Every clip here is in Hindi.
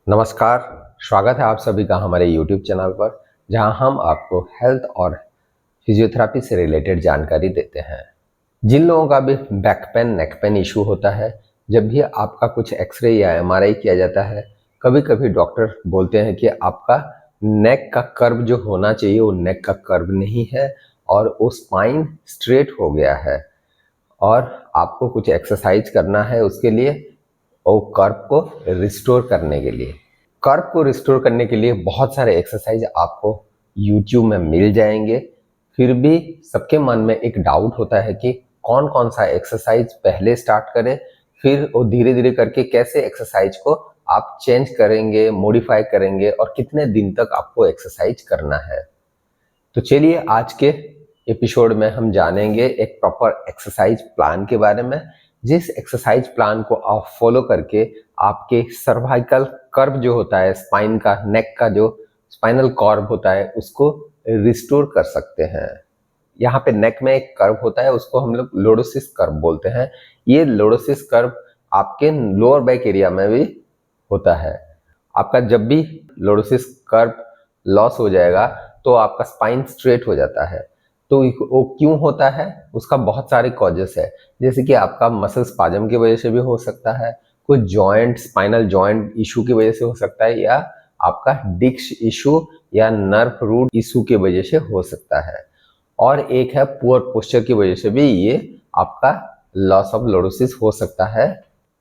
नमस्कार, स्वागत है आप सभी का हमारे YouTube चैनल पर, जहां हम आपको हेल्थ और फिजियोथेरेपी से रिलेटेड जानकारी देते हैं। जिन लोगों का भी back pain, neck pain issue होता है, जब भी आपका कुछ एक्सरे या एमआरआई किया जाता है, कभी-कभी डॉक्टर बोलते हैं कि आपका नेक का कर्व जो होना चाहिए वो नेक का कर्व नहीं है और वो स्पाइन स्ट्रेट हो गया है और आपको कुछ एक्सरसाइज करना है उसके लिए और कर्व को रिस्टोर करने के लिए। कर्व को रिस्टोर करने के लिए बहुत सारे एक्सरसाइज आपको यूट्यूब में मिल जाएंगे। फिर भी सबके मन में एक डाउट होता है कि कौन कौन सा एक्सरसाइज पहले स्टार्ट करें, फिर वो धीरे धीरे करके कैसे एक्सरसाइज को आप चेंज करेंगे, मॉडिफाई करेंगे और कितने दिन तक आपको एक्सरसाइज करना है। तो चलिए आज के एपिसोड में हम जानेंगे एक प्रॉपर एक्सरसाइज प्लान के बारे में, जिस एक्सरसाइज प्लान को आप फॉलो करके आपके सर्वाइकल कर्व जो होता है, स्पाइन का, नेक का जो स्पाइनल कर्व होता है, उसको रिस्टोर कर सकते हैं। यहाँ पे नेक में एक कर्व होता है, उसको हम लोग लोडोसिस कर्व बोलते हैं। ये लोडोसिस कर्व आपके लोअर बैक एरिया में भी होता है। आपका जब भी लोडोसिस कर्व लॉस हो जाएगा तो आपका स्पाइन स्ट्रेट हो जाता है। तो वो क्यों होता है, उसका बहुत सारे कॉजेस है, जैसे कि आपका मसल स्पाजम की वजह से भी हो सकता है, कुछ जॉइंट, स्पाइनल जॉइंट इशू की वजह से हो सकता है, या आपका डिस्क इशू या नर्व रूट इशू की वजह से हो सकता है, और एक है पुअर पोस्चर की वजह से भी ये आपका लॉस ऑफ लोडोसिस हो सकता है।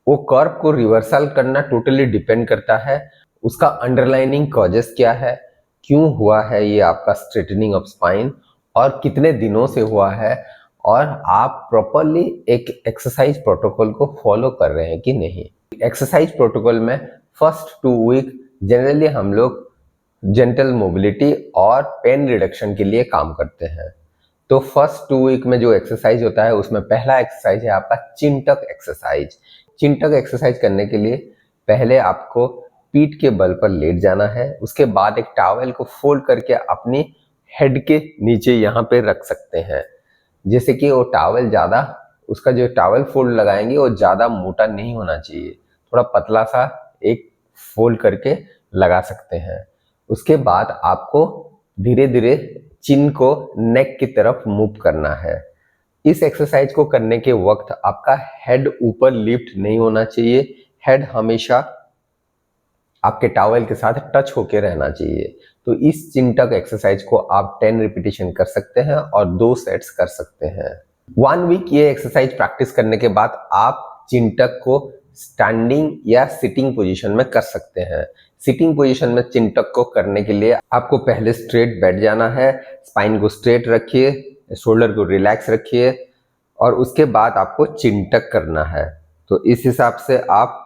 वो कर्व को रिवर्सल करना टोटली डिपेंड करता है उसका अंडरलाइनिंग कॉजेस क्या है, क्यों हुआ है ये आपका स्ट्रेटनिंग ऑफ स्पाइन और कितने दिनों से हुआ है, और आप प्रॉपरली एक एक्सरसाइज प्रोटोकॉल को फॉलो कर रहे हैं कि नहीं। एक्सरसाइज प्रोटोकॉल में फर्स्ट 2 वीक जनरली हम लोग जेंटल मोबिलिटी और पेन रिडक्शन के लिए काम करते हैं। तो फर्स्ट 2 वीक में जो एक्सरसाइज होता है उसमें पहला एक्सरसाइज है आपका चिन टक एक्सरसाइज। चिन टक एक्सरसाइज करने के लिए पहले आपको पीठ के बल पर लेट जाना है, उसके बाद एक टॉवेल को फोल्ड करके अपनी हेड के नीचे यहाँ पे रख सकते हैं, जैसे कि वो टॉवेल ज़्यादा, उसका जो टॉवेल फोल्ड लगाएंगे वो ज़्यादा मोटा नहीं होना चाहिए, थोड़ा पतला सा एक फोल्ड करके लगा सकते हैं। उसके बाद आपको धीरे धीरे चिन को नेक की तरफ मूव करना है। इस एक्सरसाइज को करने के वक्त आपका हेड ऊपर लिफ्ट नहीं होना चाहिए, हेड हमेशा आपके टॉवेल के साथ टच होके रहना चाहिए। तो इस चिन टक एक्सरसाइज को आप 10 रिपीटेशन कर सकते हैं और 2 सेट्स कर सकते हैं। 1 वीक ये एक्सरसाइज प्रैक्टिस करने के बाद आप चिन टक को स्टैंडिंग या सिटिंग पोजीशन में कर सकते हैं। सिटिंग पोजीशन में चिन टक को करने के लिए आपको पहले स्ट्रेट बैठ जाना है, स्पाइन को स्ट्रेट रखिए, शोल्डर को रिलैक्स रखिए और उसके बाद आपको चिन टक करना है। तो इस हिसाब से आप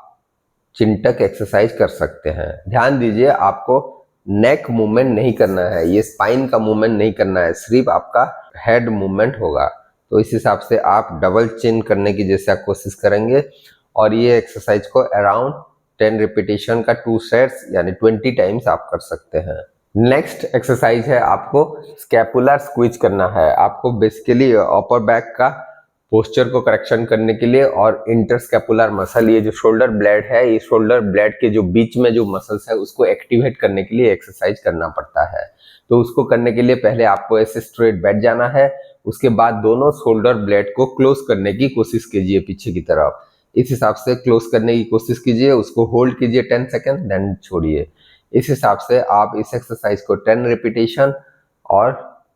चिन टक एक्सरसाइज कर सकते हैं। ध्यान दीजिए, आपको नेक मूवमेंट नहीं करना है, ये स्पाइन का मूवमेंट नहीं करना है, सिर्फ आपका हेड मूवमेंट होगा। तो इस हिसाब से आप डबल चिन करने की जैसे आप कोशिश करेंगे और ये एक्सरसाइज को अराउंड 10 रिपीटेशन का 2 सेट्स यानी 20 टाइम्स आप कर सकते हैं। नेक्स्ट एक्सरसाइज है आपको स्कैपुलर स्क्वीज करना है। आपको बेसिकली अपर बैक का पोस्चर को करेक्शन करने के लिए और इंटरस्कैपुलर मसल, ये जो शोल्डर ब्लेड है, ये शोल्डर ब्लेड के जो बीच में जो मसल्स है उसको एक्टिवेट करने के लिए एक्सरसाइज करना पड़ता है। तो उसको करने के लिए पहले आपको ऐसे स्ट्रेट बैठ जाना है, उसके बाद दोनों शोल्डर ब्लेड को क्लोज करने की कोशिश कीजिए पीछे की तरफ। इस हिसाब से क्लोज करने की कोशिश कीजिए, उसको होल्ड कीजिए 10 सेकेंड, देन छोड़िए। इस हिसाब से आप इस एक्सरसाइज को 10 रिपीटेशन और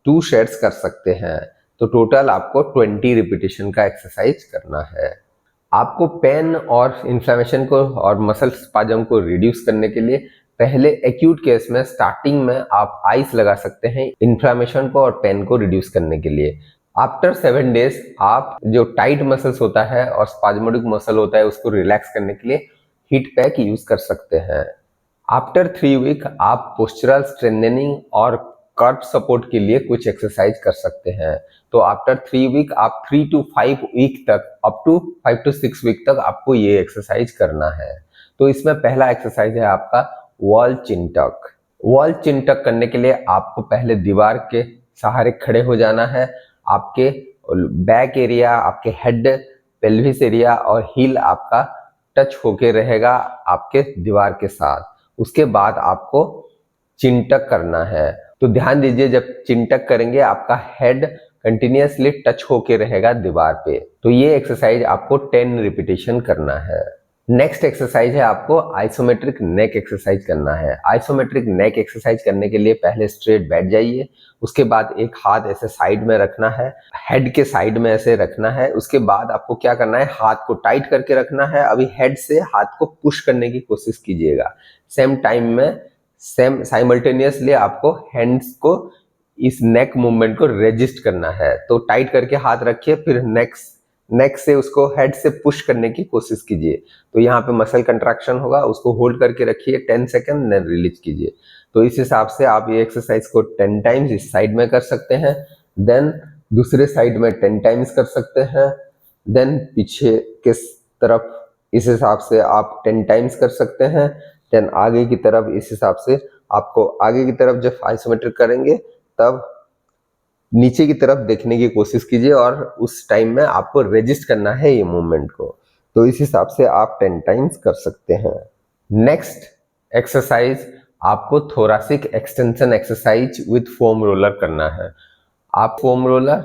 2 सेट्स कर सकते हैं। तो टोटल आपको 20 रिपीटेशन का एक्सरसाइज करना है। आपको पेन और इन्फ्लेमेशन को और मसल स्पाजम को रिड्यूस करने के लिए पहले एक्यूट केस में स्टार्टिंग में आप आइस लगा सकते हैं इन्फ्लेमेशन को और पेन को रिड्यूस करने के लिए। आफ्टर 7 डेज आप जो टाइट मसल्स होता है और स्पाजमोडिक मसल होता है उसको रिलैक्स करने के लिए हीट पैक यूज कर सकते हैं। आफ्टर 3 वीक आप पोस्चरल स्ट्रेंथनिंग और कर्व सपोर्ट के लिए कुछ एक्सरसाइज कर सकते हैं। तो आफ्टर 3 वीक आप 3 to 5 वीक तक, अप टू 5 to 6 वीक तक आपको ये एक्सरसाइज करना है। तो इसमें पहला एक्सरसाइज है आपका वॉल चिन टक। वॉल चिन टक करने के लिए आपको पहले दीवार के सहारे खड़े हो जाना है। आपके बैक एरिया, आपके हेड, पेल्विस एरिया और हील आपका टच होके रहेगा आपके दीवार के साथ। उसके बाद आपको चिन टक करना है। तो ध्यान दीजिए, जब चिन टक करेंगे आपका हेड कंटिन्यूअसली टच होके रहेगा दीवार पे। तो ये एक्सरसाइज आपको 10 रिपीटेशन करना है। नेक्स्ट एक्सरसाइज है आपको आइसोमेट्रिक नेक एक्सरसाइज करना है। आइसोमेट्रिक नेक एक्सरसाइज करने के लिए पहले स्ट्रेट बैठ जाइए, उसके बाद एक हाथ ऐसे साइड में रखना है, हेड के साइड में ऐसे रखना है। उसके बाद आपको क्या करना है, हाथ को टाइट करके रखना है। अभी हेड से हाथ को पुश करने की कोशिश कीजिएगा। सेम टाइम में सेम साइमल्टेनियसली आपको हैंड्स को इस नेक मूवमेंट को रेजिस्ट करना है। तो टाइट करके हाथ रखिए, फिर नेक से उसको हेड से पुश करने की कोशिश कीजिए। तो यहाँ पे मसल कंट्रैक्शन होगा, उसको होल्ड करके रखिए 10 सेकेंड, देन रिलीज कीजिए। तो इस हिसाब से आप ये एक्सरसाइज को 10 टाइम्स इस साइड में कर सकते हैं, देन दूसरे साइड में 10 टाइम्स कर सकते हैं, देन पीछे के तरफ इस हिसाब से आप 10 टाइम्स कर सकते हैं, देन आगे की तरफ इस हिसाब से आपको आगे की तरफ जब आइसोमेट्रिक करेंगे तब नीचे की तरफ देखने की कोशिश कीजिए और उस टाइम में आपको रेजिस्ट करना है ये मूवमेंट को। तो इस हिसाब से आप 10 टाइम्स कर सकते हैं। नेक्स्ट एक्सरसाइज आपको thoracic extension exercise with foam roller करना है। आप फोम रोलर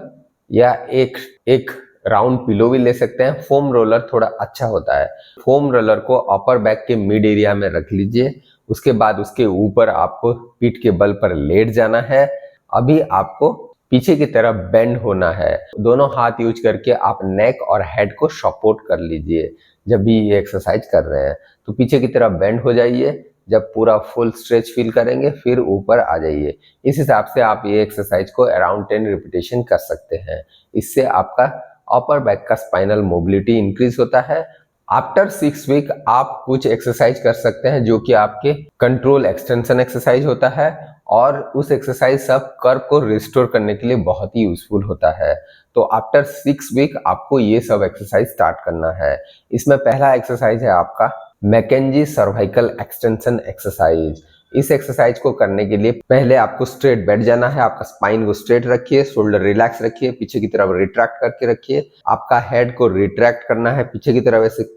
या एक राउंड पिलो भी ले सकते हैं। फोम रोलर थोड़ा अच्छा होता है। फोम रोलर को अपर बैक के मिड एरिया में रख लीजिए, उसके बाद उसके ऊपर आपको पीठ के बल पर लेट जाना है। अभी आपको पीछे की तरफ बेंड होना है। दोनों हाथ यूज करके आप नेक और हेड को सपोर्ट कर लीजिए जब भी ये एक्सरसाइज कर रहे हैं। तो पीछे की तरफ बेंड हो जाइए, जब पूरा फुल स्ट्रेच फील करेंगे फिर ऊपर आ जाइए। इस हिसाब से आप ये एक्सरसाइज को अराउंड 10 रिपीटेशन कर सकते हैं। इससे आपका अपर बैक का स्पाइनल मोबिलिटी इंक्रीज होता है। आफ्टर 6 वीक आप कुछ एक्सरसाइज कर सकते हैं जो कि आपके कंट्रोल एक्सटेंशन एक्सरसाइज होता है, और उस एक्सरसाइज सब कर्व को रिस्टोर करने के लिए बहुत ही यूजफुल होता है। तो आफ्टर 6 वीक आपको ये सब एक्सरसाइज स्टार्ट करना है। इसमें पहला एक्सरसाइज है आपका मैकेंजी सर्वाइकल एक्सटेंशन एक्सरसाइज। इस एक्सरसाइज को करने के लिए पहले आपको स्ट्रेट बैठ जाना है। आपका स्पाइन को स्ट्रेट रखिए, शोल्डर रिलैक्स रखिए, पीछे की तरफ रिट्रैक्ट करके रखिए। आपका हेड को रिट्रैक्ट करना है, पीछे की तरफ ऐसे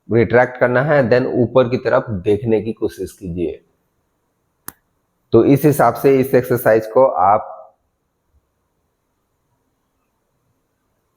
रिट्रैक्ट करना है, देन ऊपर की तरफ देखने की कोशिश कीजिए। तो इस हिसाब से इस एक्सरसाइज को आप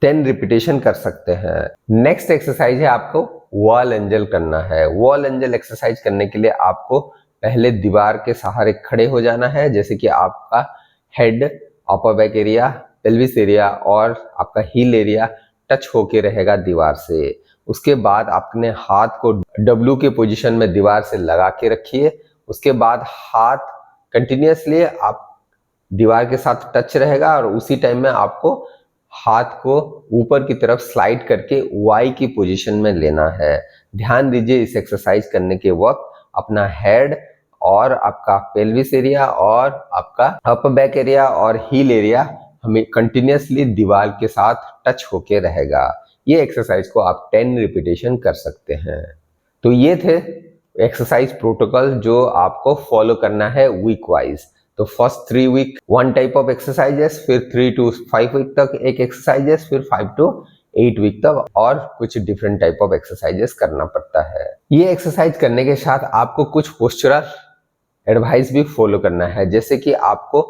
10 रिपीटेशन कर सकते हैं। नेक्स्ट एक्सरसाइज है आपको वॉल एंजल करना है। वॉल एंजल एक्सरसाइज करने के लिए आपको पहले दीवार के सहारे खड़े हो जाना है, जैसे कि आपका head, upper back area, pelvis area और आपका हील एरिया टच होके रहेगा दीवार से। उसके बाद अपने हाथ को डब्ल्यू के पोजीशन में दीवार से लगा के रखिए। उसके बाद हाथ कंटिन्यूअसली आप दीवार के साथ टच रहेगा और उसी टाइम में आपको हाथ को ऊपर की तरफ स्लाइड करके वाई की पोजीशन में लेना है। ध्यान दीजिए, इस एक्सरसाइज करने के वक्त अपना हेड और आपका पेल्विस एरिया और आपका अपर बैक एरिया और हील एरिया हमें कंटिन्यूअसली दीवार के साथ टच होके रहेगा। ये एक्सरसाइज को आप 10 रिपीटेशन कर सकते हैं। तो ये थे एक्सरसाइज प्रोटोकॉल जो आपको फॉलो करना है वीक वाइज। तो first 3 week 1 type of exercises, फिर 3 to 5 वीक तक एक एक्सरसाइजेस, फिर 5 to 8 वीक तक और कुछ डिफरेंट टाइप ऑफ एक्सरसाइजेस करना पड़ता है। ये एक्सरसाइज करने के साथ आपको कुछ पोस्चरल एडवाइस भी फॉलो करना है, जैसे कि आपको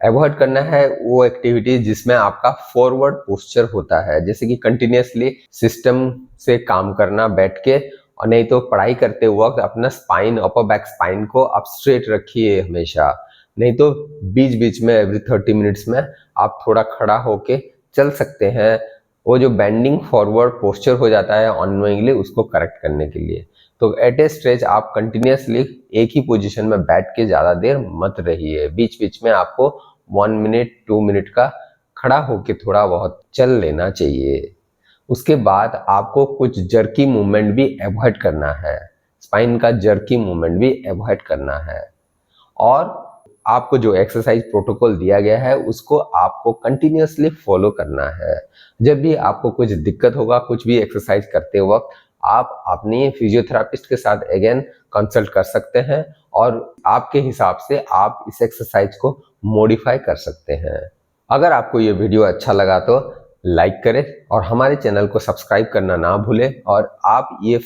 अवॉइड करना है वो एक्टिविटीज जिसमें आपका फॉरवर्ड पोस्चर होता है, जैसे कि कंटिन्यूअसली सिस्टम से काम करना बैठ के, और नहीं तो पढ़ाई करते वक्त अपना स्पाइन, अपर बैक स्पाइन को आप स्ट्रेट रखिए हमेशा। नहीं तो बीच बीच में एवरी 30 मिनट्स में आप थोड़ा खड़ा होके चल सकते हैं। वो जो बेंडिंग फॉरवर्ड पोस्चर हो जाता है अननोइंगली, उसको करेक्ट करने के लिए। तो एट ए स्ट्रेच आप कंटिन्यूअसली एक ही पोजीशन में बैठ के ज़्यादा देर मत रहिए। बीच बीच में आपको 1 मिनट 2 मिनट का खड़ा होके थोड़ा बहुत चल लेना चाहिए। उसके बाद आपको कुछ जर्की मूवमेंट भी अवॉइड करना है, स्पाइन का जर्की मूवमेंट भी अवॉइड करना है। और आपको जो एक्सरसाइज प्रोटोकॉल दिया गया है उसको आपको कंटिन्यूअसली फॉलो करना है। जब भी आपको कुछ दिक्कत होगा कुछ भी एक्सरसाइज करते वक्त, आप अपनी फिजियोथेरापिस्ट के साथ अगेन कंसल्ट कर सकते हैं और आपके हिसाब से आप इस एक्सरसाइज को मॉडिफाई कर सकते हैं। अगर आपको ये वीडियो अच्छा लगा तो लाइक करें और हमारे चैनल को सब्सक्राइब करना ना भूलें। और आप ये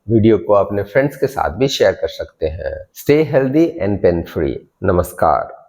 वीडियो को अपने फ्रेंड्स के साथ भी शेयर कर सकते हैं। Stay healthy and pain free. नमस्कार।